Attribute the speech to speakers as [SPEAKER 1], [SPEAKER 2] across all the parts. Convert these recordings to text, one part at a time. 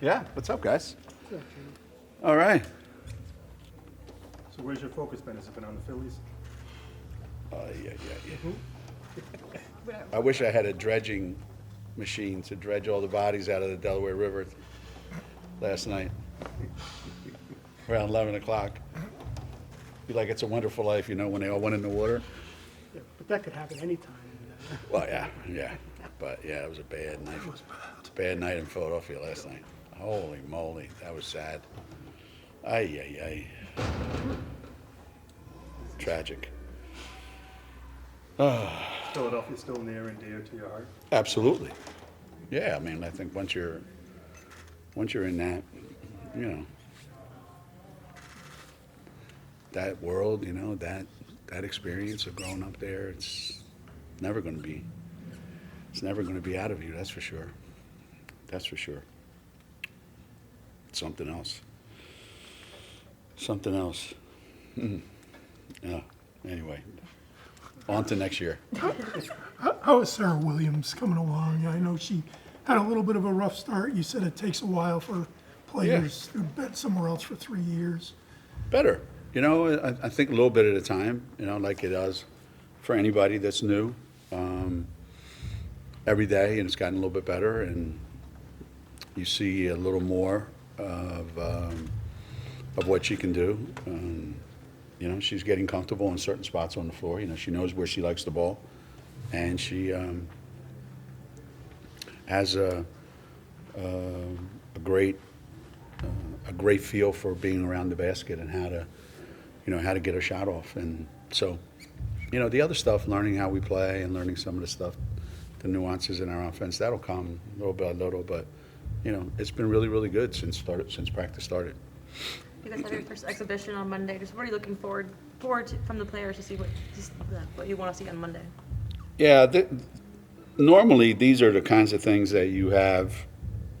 [SPEAKER 1] Yeah, what's up, guys?
[SPEAKER 2] What's up, Geno?
[SPEAKER 1] All right.
[SPEAKER 2] So where's your focus been? Has it been on the Phillies?
[SPEAKER 1] Yeah. I wish I had a dredging machine to dredge all the bodies out of the Delaware River last night around 11 o'clock. Be like It's a Wonderful Life, you know, when they all went in the water.
[SPEAKER 2] Yeah, but that could happen anytime.
[SPEAKER 1] Well, yeah. But, yeah, it was a bad night. It was bad night in Philadelphia last night. Holy moly, that was sad. Ay. Tragic.
[SPEAKER 2] Philadelphia's still near and dear to your heart.
[SPEAKER 1] Absolutely. Yeah, I mean, I think once you're in that, you know, that world, you know, that experience of growing up there, it's never going to be out of you. That's for sure. It's something else. Yeah. Anyway, on to next year.
[SPEAKER 3] How is Sarah Williams coming along? I know she had a little bit of a rough start. You said it takes a while for players who've been somewhere else for 3 years.
[SPEAKER 1] Better. You know, I think a little bit at a time, you know, like it does for anybody that's new. Every day, and it's gotten a little bit better, and you see a little more of what she can do. You know, she's getting comfortable in certain spots on the floor. You know, she knows where she likes the ball, and she has a great feel for being around the basket and how to get her shot off. And so, you know, the other stuff, learning how we play and learning some of the stuff, the nuances in our offense, that'll come little by little. But, you know, it's been really, really good since practice started.
[SPEAKER 4] You guys have your first exhibition on Monday. Just what are you looking forward to from the players to see what you want to see on Monday?
[SPEAKER 1] Yeah, normally these are the kinds of things that you have,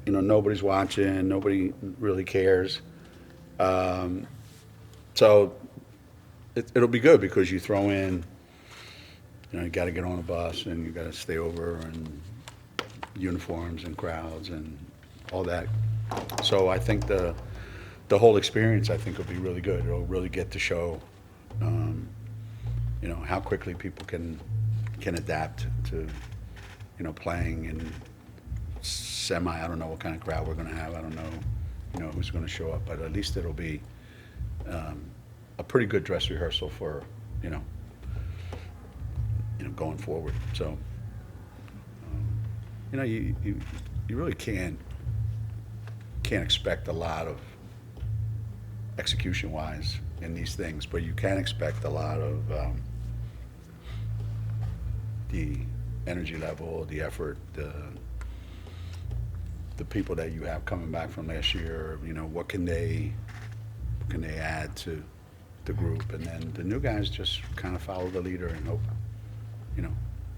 [SPEAKER 1] you know, nobody's watching, nobody really cares. So it'll be good because you throw in, you know, you got to get on a bus and you got to stay over and uniforms and crowds and all that. So I think the whole experience, I think, will be really good. It'll really get to show, you know, how quickly people can adapt to, you know, playing in I don't know what kind of crowd we're going to have. I don't know, you know, who's going to show up, but at least it'll be a pretty good dress rehearsal for, you know, going forward. So, you know, you really can't expect a lot of execution-wise in these things, but you can expect a lot of the energy level, the effort, the people that you have coming back from last year. You know, what can they add to the group, and then the new guys just kind of follow the leader and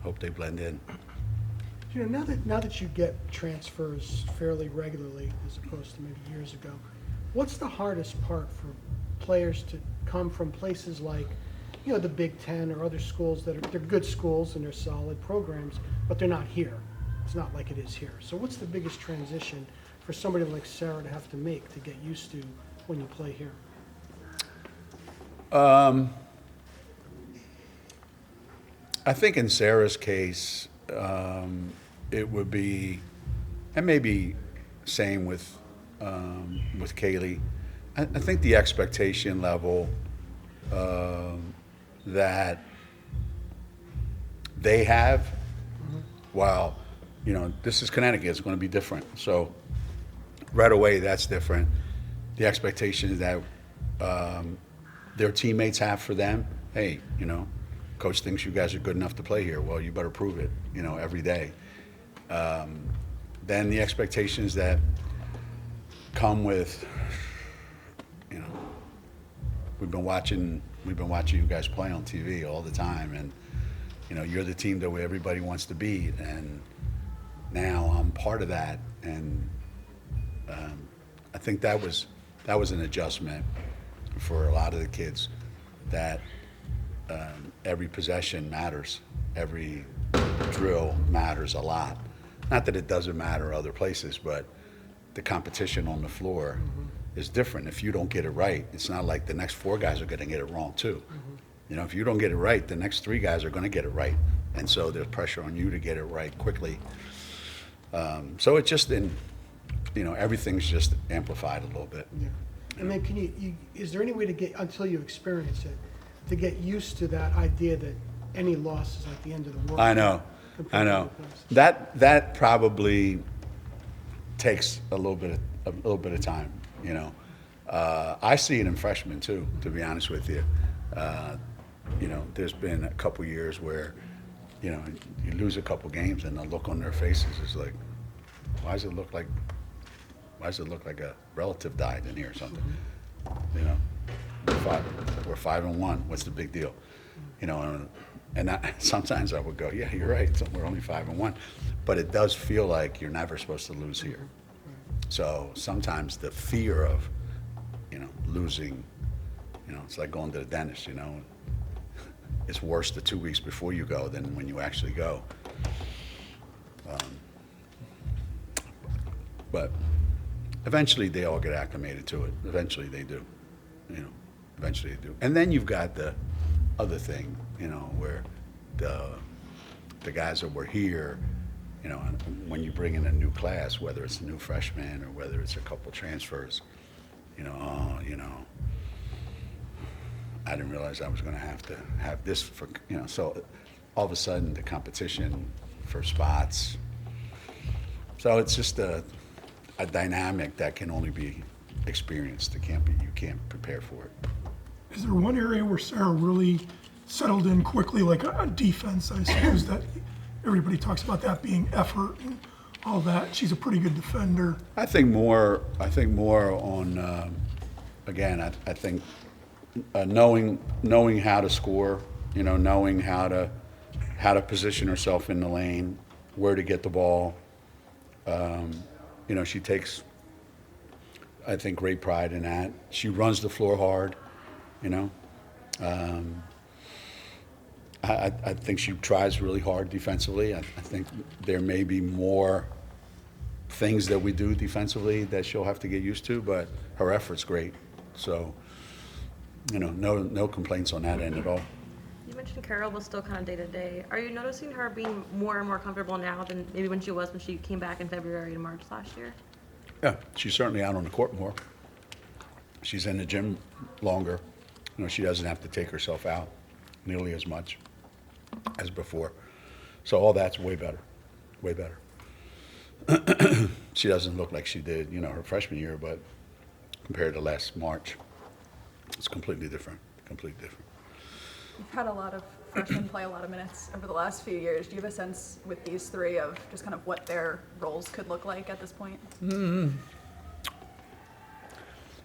[SPEAKER 1] hope they blend in.
[SPEAKER 3] You know, now that you get transfers fairly regularly as opposed to maybe years ago, what's the hardest part for players to come from places like, you know, the Big Ten or other schools they're good schools and they're solid programs, but they're not here. It's not like it is here. So what's the biggest transition for somebody like Sarah to have to make to get used to when you play here?
[SPEAKER 1] I think in Sarah's case, it would be, and maybe same with Kaylee. I think the expectation level that they have, while, you know, this is Connecticut, it's going to be different. So right away, that's different. The expectations that their teammates have for them, hey, you know, coach thinks you guys are good enough to play here. Well, you better prove it, you know, every day. Then the expectations that come with, you know, we've been watching you guys play on TV all the time, and, you know, you're the team that everybody wants to beat, and now I'm part of that. And I think that was an adjustment for a lot of the kids, that every possession matters, every drill matters a lot. Not that it doesn't matter other places, but the competition on the floor is different. If you don't get it right, it's not like the next 4 guys are going to get it wrong too. You know, if you don't get it right, the next 3 guys are going to get it right, and so there's pressure on you to get it right quickly. So it's just everything's just amplified a little bit.
[SPEAKER 3] Yeah. And then is there any way to get, until you experience it, to get used to that idea that any loss is like the end of the world?
[SPEAKER 1] I know. That probably takes a little bit of time. You know, I see it in freshmen too. To be honest with you, there's been a couple years where, you lose a couple games and the look on their faces is like, why does it look like a relative died in here or something? You know, we're 5-1. What's the big deal? You know, sometimes I would go, yeah, you're right. We're only 5-1, but it does feel like you're never supposed to lose here. So sometimes the fear of, losing, it's like going to the dentist. It's worse the 2 weeks before you go than when you actually go. But eventually they all get acclimated to it. Eventually they do. Eventually they do. And then you've got the other thing, where the guys that were here, and when you bring in a new class, whether it's a new freshman or whether it's a couple transfers, I didn't realize I was going to have this for, so all of a sudden the competition for spots. So it's just a dynamic that can only be experienced. You can't prepare for it.
[SPEAKER 5] Is there one area where Sarah really settled in quickly, like on defense? I suppose that everybody talks about that being effort and all that. She's a pretty good defender.
[SPEAKER 1] I think more on, again, I think knowing how to score, knowing how to position herself in the lane, where to get the ball. She takes, I think, great pride in that. She runs the floor hard, I think she tries really hard defensively. I think there may be more things that we do defensively that she'll have to get used to, but her effort's great. So, no complaints on that end at all.
[SPEAKER 4] You mentioned Carol was still kind of day-to-day. Are you noticing her being more and more comfortable now than maybe when she came back in February and March last year?
[SPEAKER 1] Yeah, she's certainly out on the court more. She's in the gym longer. She doesn't have to take herself out nearly as much as before. So all that's way better, way better. She doesn't look like she did, her freshman year, but compared to last March, it's completely different, completely different.
[SPEAKER 6] You've had a lot of freshmen play a lot of minutes over the last few years. Do you have a sense with these 3 of just kind of what their roles could look like at this point?
[SPEAKER 1] Mm-hmm.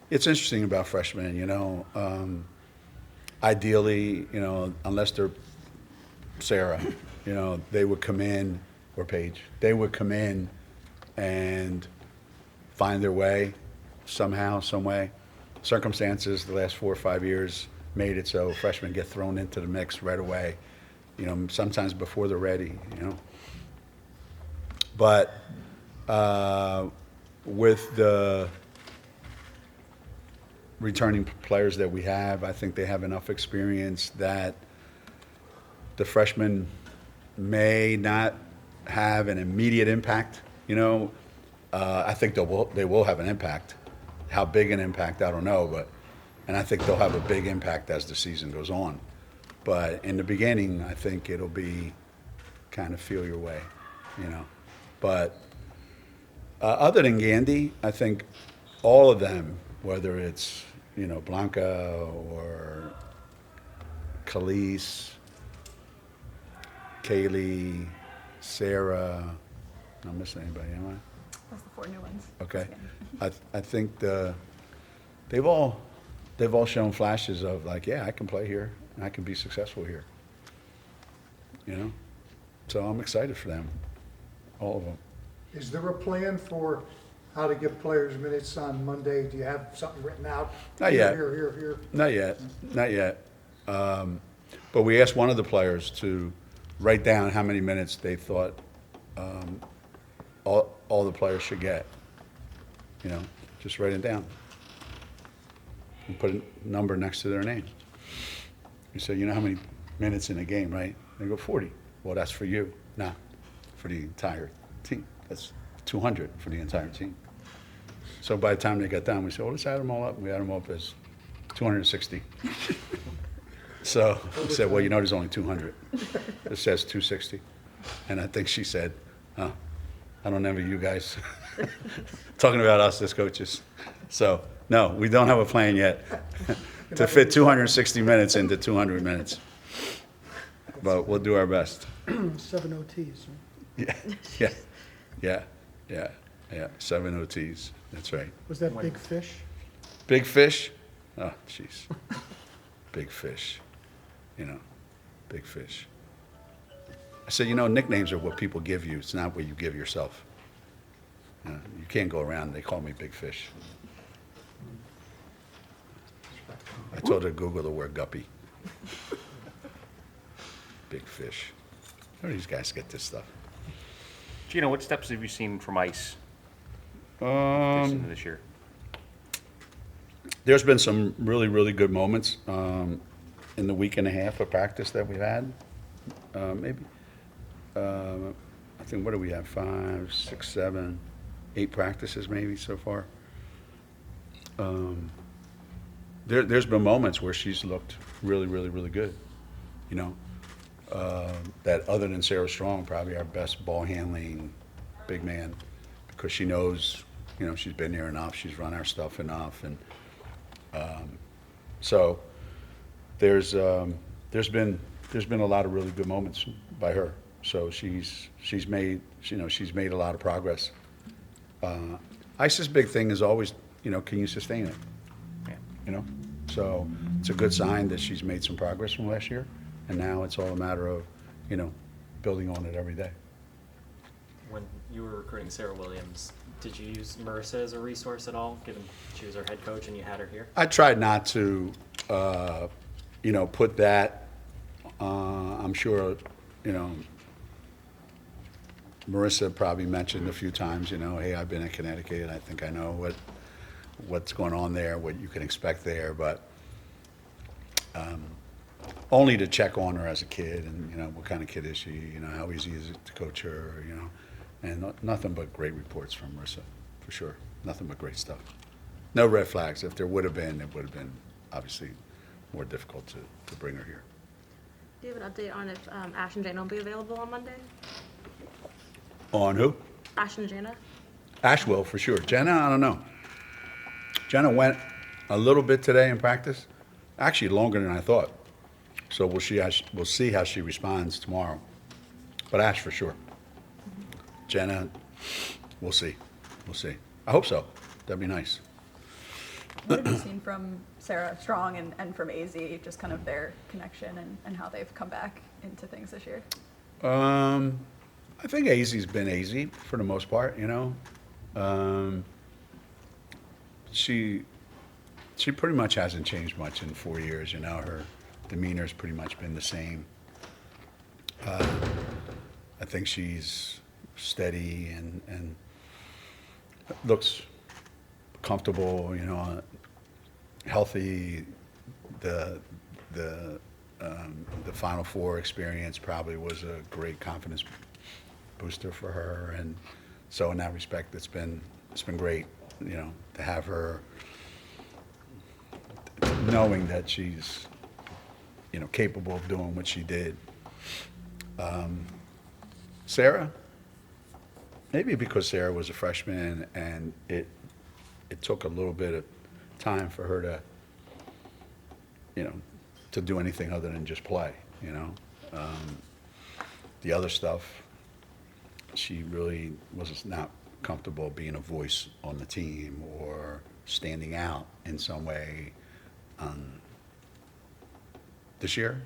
[SPEAKER 1] It's interesting about freshmen, ideally, unless they're Sarah, they would come in, or Paige, they would come in and find their way somehow, some way. Circumstances the last 4 or 5 years made it so freshmen get thrown into the mix right away, sometimes before they're ready, But with the returning players that we have, I think they have enough experience that the freshmen may not have an immediate impact, I think they will have an impact. How big an impact, I don't know, and I think they'll have a big impact as the season goes on. But in the beginning, I think it'll be kind of feel your way, But other than Gandhi, I think all of them, whether it's, Blanca or Khalees, Kaylee, Sarah, I'm not missing anybody, am I?
[SPEAKER 6] That's the 4 new ones.
[SPEAKER 1] Okay. I think they've all shown flashes of like, yeah, I can play here and I can be successful here. So I'm excited for them, all of them.
[SPEAKER 7] Is there a plan for how to give players minutes on Monday? Do you have something written out?
[SPEAKER 1] Not yet.
[SPEAKER 7] Here.
[SPEAKER 1] Not yet. But we asked one of the players to write down how many minutes they thought all the players should get. you know, just write it down. And put a number next to their name. You say, you know how many minutes in a game, right? They go 40. Well, that's for you, not for the entire team. That's 200 for the entire team. So by the time they got done, we said, well, let's add them all up. We add them up as 260. So we said, well, you know, there's only 200. It says 260. And I think she said, oh, I don't envy you guys. Talking about us as coaches. So, no, we don't have a plan yet to fit 260 minutes into 200 minutes. But we'll do our best.
[SPEAKER 3] 7 OTs, right?
[SPEAKER 1] Yeah. 7 OTs. That's right.
[SPEAKER 3] Was that big fish?
[SPEAKER 1] Big fish? Oh, jeez. Big fish. You know, big fish. I said, you know, nicknames are what people give you. It's not what you give yourself. You know, you can't go around, they call me Big Fish. I told her to Google the word guppy. Big Fish. Where do these guys get this stuff?
[SPEAKER 8] Geno, what steps have you seen from ICE this year?
[SPEAKER 1] There's been some really, really good moments in the week and a half of practice that we've had. I think, what do we have? 5, 6, 7, 8 practices maybe so far. There's been moments where she's looked really, really, really good. You know, that other than Sarah Strong, probably our best ball handling big man, because she knows, you know, she's been here enough. She's run our stuff enough, and so there's been a lot of really good moments by her. So she's made a lot of progress. ICE's big thing is always, you know, can you sustain it?
[SPEAKER 8] Yeah.
[SPEAKER 1] You know, so it's a good sign that she's made some progress from last year, and now it's all a matter of, you know, building on it every day.
[SPEAKER 9] When you were recruiting Sarah Williams, did you use Marissa as a resource at all, given she was our head coach and you had her here?
[SPEAKER 1] I tried not to, you know, put that. I'm sure, you know, Marissa probably mentioned a few times, you know, hey, I've been in Connecticut. I think I know what's going on there, what you can expect there, but only to check on her as a kid and, you know, what kind of kid is she, you know, how easy is it to coach her, you know, and nothing but great reports from Marissa, for sure. Nothing but great stuff. No red flags. If there would have been, it would have been obviously more difficult to bring her here.
[SPEAKER 4] Do you have an update on if Ash and Jana will be available on Monday?
[SPEAKER 1] On who?
[SPEAKER 4] Ash and Jana?
[SPEAKER 1] Ash will, for sure. Jenna, I don't know. Jenna went a little bit today in practice, actually longer than I thought. So we'll see how she responds tomorrow. But Ash, for sure. Jenna, we'll see. We'll see. I hope so. That'd be nice.
[SPEAKER 6] What have you seen from Sarah Strong and from AZ, just kind of their connection and how they've come back into things this year?
[SPEAKER 1] I think AZ's been AZ for the most part, you know. She pretty much hasn't changed much in 4 years, you know. Her demeanor's pretty much been the same. I think she's steady and looks comfortable, you know, healthy. The Final Four experience probably was a great confidence booster for her, and so in that respect, it's been great, you know, to have her knowing that she's, you know, capable of doing what she did. Sarah, maybe because Sarah was a freshman and it took a little bit of time for her to, you know, to do anything other than just play, you know. The other stuff, she really was not comfortable being a voice on the team or standing out in some way. This year,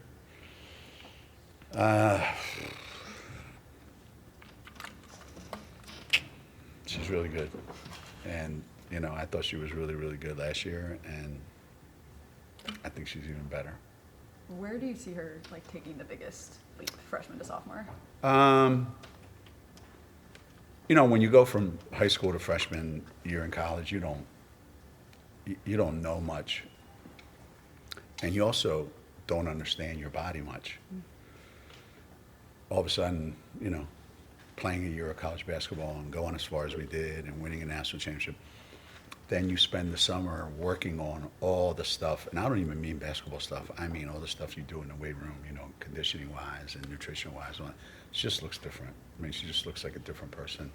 [SPEAKER 1] she's really good. And, you know, I thought she was really, really good last year, and I think she's even better.
[SPEAKER 6] Where do you see her like taking the biggest leap, freshman to sophomore?
[SPEAKER 1] you know, when you go from high school to freshman year in college, you don't know much. And you also don't understand your body much. All of a sudden, you know, playing a year of college basketball and going as far as we did and winning a national championship, then you spend the summer working on all the stuff, and I don't even mean basketball stuff, I mean all the stuff you do in the weight room, you know, conditioning-wise and nutrition-wise. It just looks different. I mean, she just looks like a different person.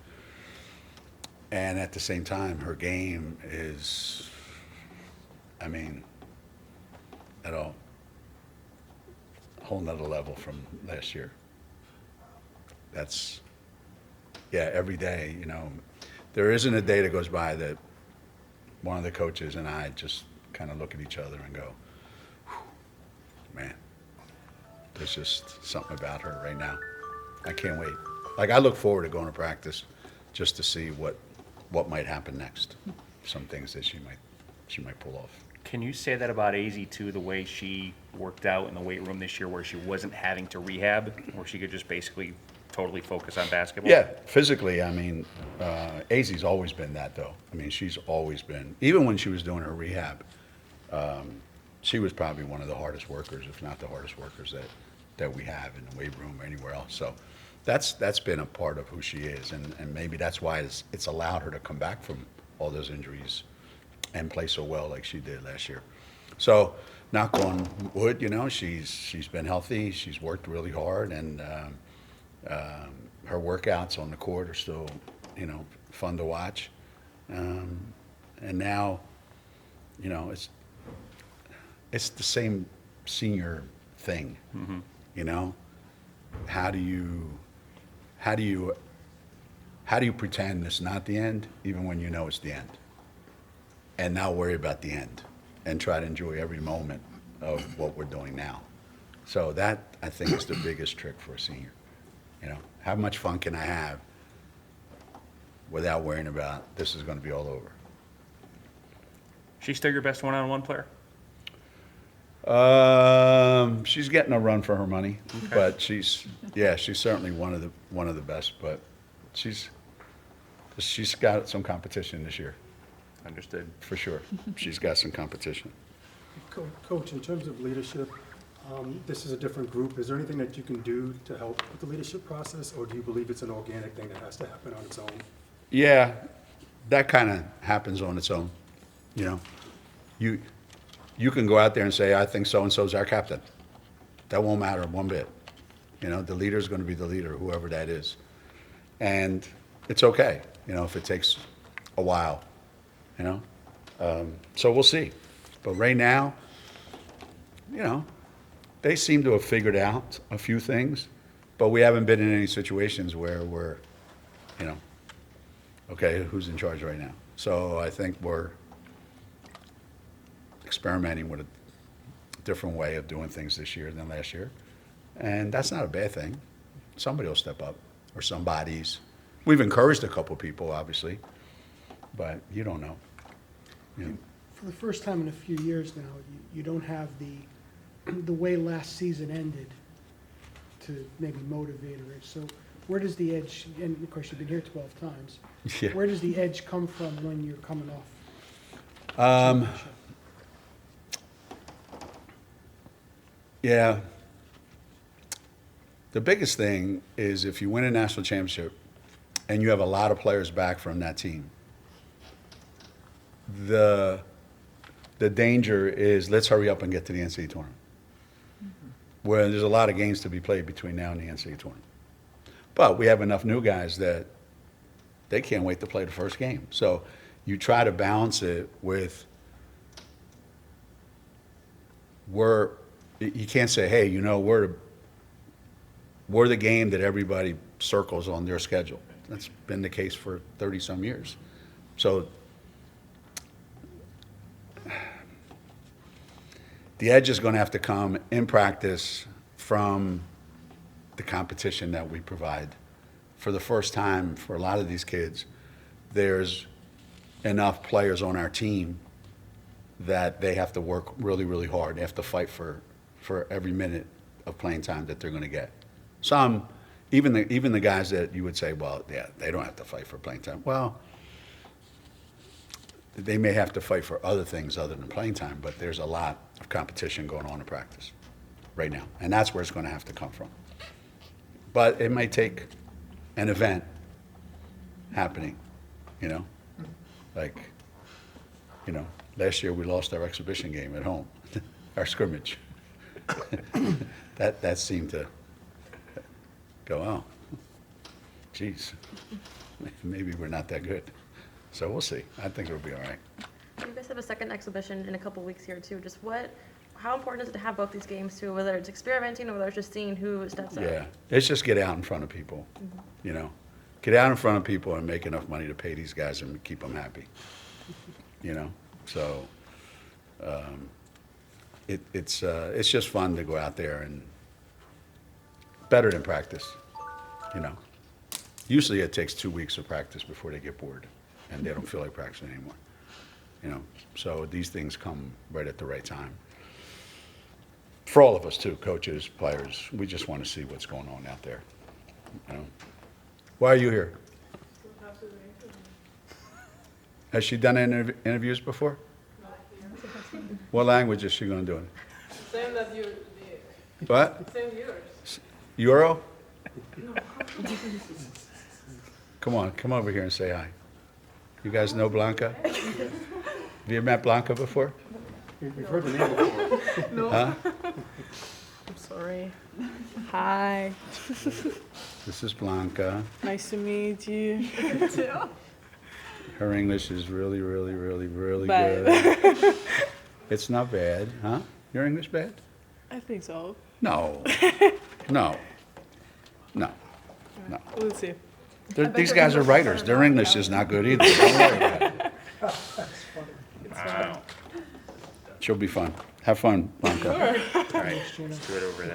[SPEAKER 1] And at the same time, her game is, I mean, at a whole nother level from last year. That's, yeah, every day, you know, there isn't a day that goes by that one of the coaches and I just kind of look at each other and go, man, there's just something about her right now. I can't wait. Like, I look forward to going to practice just to see what might happen next. Some things that she might pull off.
[SPEAKER 8] Can you say that about AZ too, the way she worked out in the weight room this year, where she wasn't having to rehab, where she could just basically totally focus on basketball?
[SPEAKER 1] Yeah, physically, I mean, AZ's always been that, though. I mean, she's always been, even when she was doing her rehab, she was probably one of the hardest workers, if not the hardest workers that we have in the weight room or anywhere else. So that's been a part of who she is, and maybe that's why it's allowed her to come back from all those injuries and play so well like she did last year. So, knock on wood, you know, she's been healthy, she's worked really hard, and her workouts on the court are still, you know, fun to watch. And now, you know, it's the same senior thing.
[SPEAKER 8] Mm-hmm.
[SPEAKER 1] You know, how do you pretend it's not the end, even when you know it's the end, and not worry about the end, and try to enjoy every moment of what we're doing now. So that, I think, is the biggest trick for a senior. You know, how much fun can I have without worrying about this is going to be all over?
[SPEAKER 8] She's still your best one-on-one player?
[SPEAKER 1] She's getting a run for her money, but she's certainly one of the best. But she's got some competition this year.
[SPEAKER 8] Understood.
[SPEAKER 1] For sure. She's got some competition.
[SPEAKER 2] Coach, in terms of leadership, this is a different group. Is there anything that you can do to help with the leadership process, or do you believe it's an organic thing that has to happen on its own?
[SPEAKER 1] Yeah, that kind of happens on its own. You know, you can go out there and say, I think so-and-so's our captain. That won't matter one bit. You know, the leader's going to be the leader, whoever that is. And it's okay, you know, if it takes a while, you know. So we'll see. But right now, you know, they seem to have figured out a few things, but we haven't been in any situations where we're, you know, okay, who's in charge right now? So I think we're experimenting with a different way of doing things this year than last year. And that's not a bad thing. Somebody will step up, or somebody's. We've encouraged a couple people, obviously, but you don't know. You know.
[SPEAKER 3] For the first time in a few years now, you don't have the way last season ended to maybe motivate her. So where does the edge, and of course you've been here 12 times,
[SPEAKER 1] Yeah.
[SPEAKER 3] where does the edge come from when you're coming off?
[SPEAKER 1] Yeah. The biggest thing is if you win a national championship and you have a lot of players back from that team, the danger is let's hurry up and get to the NCAA tournament. Where there's a lot of games to be played between now and the NCAA tournament. But we have enough new guys that they can't wait to play the first game. So you try to balance it with you can't say, hey, you know, we're the game that everybody circles on their schedule. That's been the case for 30-some years. So the edge is going to have to come in practice from the competition that we provide. For the first time, for a lot of these kids, there's enough players on our team that they have to work really, really hard. They have to fight for every minute of playing time that they're going to get. Some, even the guys that you would say, well, yeah, they don't have to fight for playing time. Well, they may have to fight for other things other than playing time, but there's a lot of competition going on in practice right now, and that's where it's going to have to come from. But it may take an event happening, you know, like, you know, last year we lost our exhibition game at home, our scrimmage. That seemed to go, oh, geez, maybe we're not that good. So we'll see. I think it'll be all right.
[SPEAKER 4] You guys have a second exhibition in a couple weeks here too. Just how important is it to have both these games too, whether it's experimenting or whether it's just seeing who steps up?
[SPEAKER 1] Yeah, it's just get out in front of people, you know. Get out in front of people and make enough money to pay these guys and keep them happy, you know. So it's just fun to go out there and better than practice, you know. Usually it takes 2 weeks of practice before they get bored and they don't feel like practicing anymore, you know. So these things come right at the right time. For all of us too, coaches, players, we just want to see what's going on out there, you know. Why are you here? Has she done interviews before? What language is she going to do it?
[SPEAKER 10] Same that you did.
[SPEAKER 1] What?
[SPEAKER 10] Same yours.
[SPEAKER 1] Euro? Come on, come over here and say hi. You guys know Blanca? Have you met Blanca before?
[SPEAKER 2] We've heard the name before.
[SPEAKER 10] No.
[SPEAKER 1] Huh?
[SPEAKER 10] I'm sorry. Hi.
[SPEAKER 1] This is Blanca.
[SPEAKER 10] Nice to meet you.
[SPEAKER 1] Her English is really, really, really, really
[SPEAKER 10] Bad.
[SPEAKER 1] good. It's not bad, huh? Your English bad?
[SPEAKER 10] I think so.
[SPEAKER 1] No. No. No. No.
[SPEAKER 10] We'll see.
[SPEAKER 1] These guys are writers. Their English is not good either. Don't worry about it.
[SPEAKER 8] Wow.
[SPEAKER 1] She'll be fun. Have fun, Blanca.
[SPEAKER 8] All right, let's do it over there.